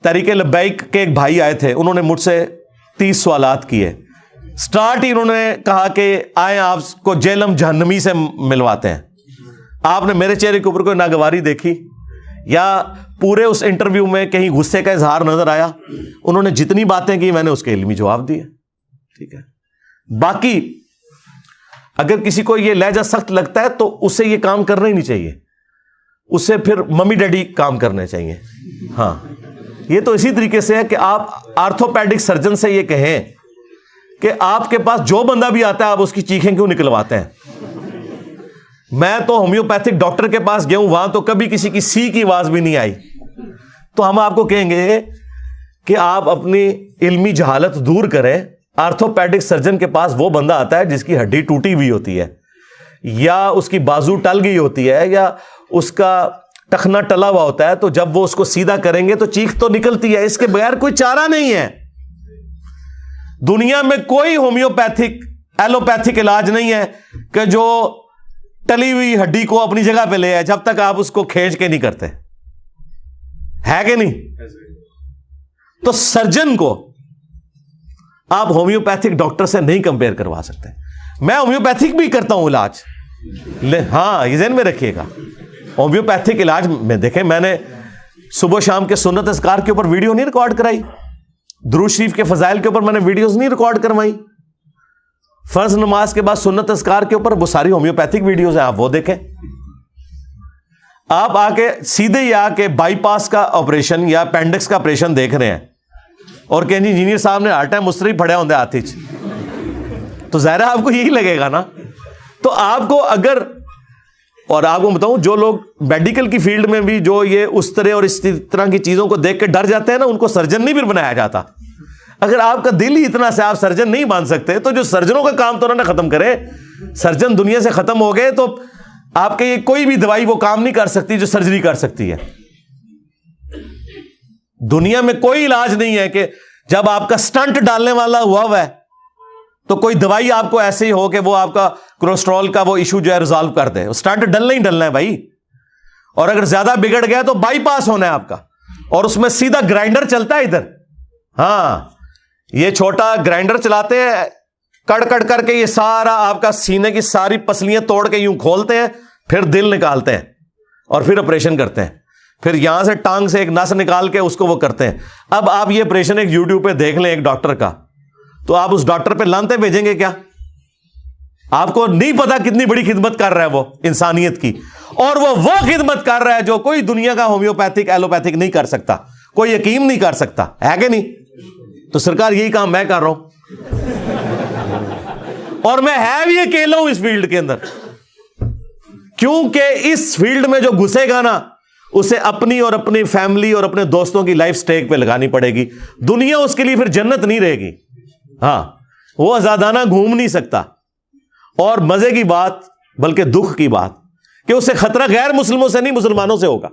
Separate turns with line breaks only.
تحریک لبیک کے ایک بھائی آئے تھے, انہوں نے مجھ سے 30 سوالات کیے. سٹارٹ ہی انہوں نے کہا کہ آئیں آپ کو جہنم جہنمی سے ملواتے ہیں. آپ نے میرے چہرے کے اوپر کوئی ناگواری دیکھی یا پورے اس انٹرویو میں کہیں غصے کا اظہار نظر آیا؟ انہوں نے جتنی باتیں کی میں نے اس کے علمی جواب دیے. ٹھیک ہے. باقی اگر کسی کو یہ لہجہ سخت لگتا ہے تو اسے یہ کام کرنا ہی نہیں چاہیے, اسے پھر ممی ڈیڈی کام کرنے چاہیے. ہاں, یہ تو اسی طریقے سے ہے کہ آپ آرتھوپیڈک سرجن سے یہ کہیں کہ آپ کے پاس جو بندہ بھی آتا ہے آپ اس کی چیخیں کیوں نکلواتے ہیں. میں تو ہومیوپیتھک ڈاکٹر کے پاس گیا ہوں, وہاں تو کبھی کسی کی سی کی آواز بھی نہیں آئی. تو ہم آپ کو کہیں گے کہ آپ اپنی علمی جہالت دور کریں. آرتھوپیڈک سرجن کے پاس وہ بندہ آتا ہے جس کی ہڈی ٹوٹی ہوئی ہوتی ہے, یا اس کی بازو ٹل گئی ہوتی ہے, یا اس کا ٹخنا ٹلا ہوا ہوتا ہے, تو جب وہ اس کو سیدھا کریں گے تو چیخ تو نکلتی ہے. اس کے بغیر کوئی چارہ نہیں ہے. دنیا میں کوئی ہومیوپیتھک ایلوپیتھک علاج نہیں ہے کہ جو ٹلی ہوئی ہڈی کو اپنی جگہ پہ لے آئے جب تک آپ اس کو کھینچ کے نہیں کرتے. ہے کہ نہیں؟ تو سرجن کو آپ ہومیوپیتھک ڈاکٹر سے نہیں کمپیئر کروا سکتے. میں ہومیوپیتھک بھی کرتا ہوں علاج, ہاں یہ ذہن میں رکھیے گا. ہومیوپیتھک علاج میں دیکھیں, میں نے صبح شام کے سنت اذکار کے اوپر ویڈیو نہیں ریکارڈ کرائی, درود شریف کے فضائل کے اوپر میں نے ویڈیوز نہیں ریکارڈ کروائی, فرض نماز کے بعد سنت اذکار کے اوپر وہ ساری ہومیوپیتھک ویڈیوز ہیں, آپ وہ دیکھیں. آپ آ کے سیدھے ہی آ کے بائی پاس کا آپریشن یا اپینڈکس کا آپریشن دیکھ رہے ہیں اور کہ انجینئر صاحب نے ہر ٹائم مستری پڑے ہوندے ہاتھ وچ, تو ظاہر ہے آپ کو یہی لگے گا نا. تو آپ کو اگر, اور آپ کو بتاؤں جو لوگ میڈیکل کی فیلڈ میں بھی جو یہ اس طرح اور اس طرح کی چیزوں کو دیکھ کے ڈر جاتے ہیں نا, ان کو سرجن نہیں پھر بنایا جاتا. اگر آپ کا دل ہی اتنا سے آپ سرجن نہیں بن سکتے تو جو سرجنوں کا کام تو انہوں نے ختم کرے. سرجن دنیا سے ختم ہو گئے تو آپ کے یہ کوئی بھی دوائی وہ کام نہیں کر سکتی جو سرجری کر سکتی ہے. دنیا میں کوئی علاج نہیں ہے کہ جب آپ کا سٹنٹ ڈالنے والا ہوا ہے تو کوئی دوائی آپ کو ایسے ہی ہو کہ وہ آپ کا کولیسٹرول کا وہ ایشو جو ہے ریزالو کر دے. سٹنٹ ڈلنا ہی ڈلنا ہے بھائی. اور اگر زیادہ بگڑ گیا تو بائی پاس ہونا ہے آپ کا, اور اس میں سیدھا گرائنڈر چلتا ہے ادھر. ہاں, یہ چھوٹا گرائنڈر چلاتے ہیں, کڑ کڑ کر کے یہ سارا آپ کا سینے کی ساری پسلیاں توڑ کے یوں کھولتے ہیں, پھر دل نکالتے ہیں اور پھر آپریشن کرتے ہیں. پھر یہاں سے ٹانگ سے ایک نس نکال کے اس کو وہ کرتے ہیں. اب آپ یہ آپریشن ایک یوٹیوب پہ دیکھ لیں ایک ڈاکٹر کا, تو آپ اس ڈاکٹر پہ لانتے بھیجیں گے کیا؟ آپ کو نہیں پتا کتنی بڑی خدمت کر رہا ہے وہ انسانیت کی, اور وہ خدمت کر رہا ہے جو کوئی دنیا کا ہومیوپیتھک ایلوپیتھک نہیں کر سکتا, کوئی حکیم نہیں کر سکتا. ہے کہ نہیں؟ تو سرکار یہی کام میں کر رہا ہوں, اور میں ہے بھی اکیلا ہوں اس فیلڈ کے اندر, کیونکہ اس فیلڈ میں جو گھسے گا نا اسے اپنی اور اپنی فیملی اور اپنے دوستوں کی لائف سٹیک پہ لگانی پڑے گی. دنیا اس کے لیے پھر جنت نہیں رہے گی. ہاں, وہ آزادانہ گھوم نہیں سکتا. اور مزے کی بات بلکہ دکھ کی بات کہ اسے خطرہ غیر مسلموں سے نہیں مسلمانوں سے ہوگا.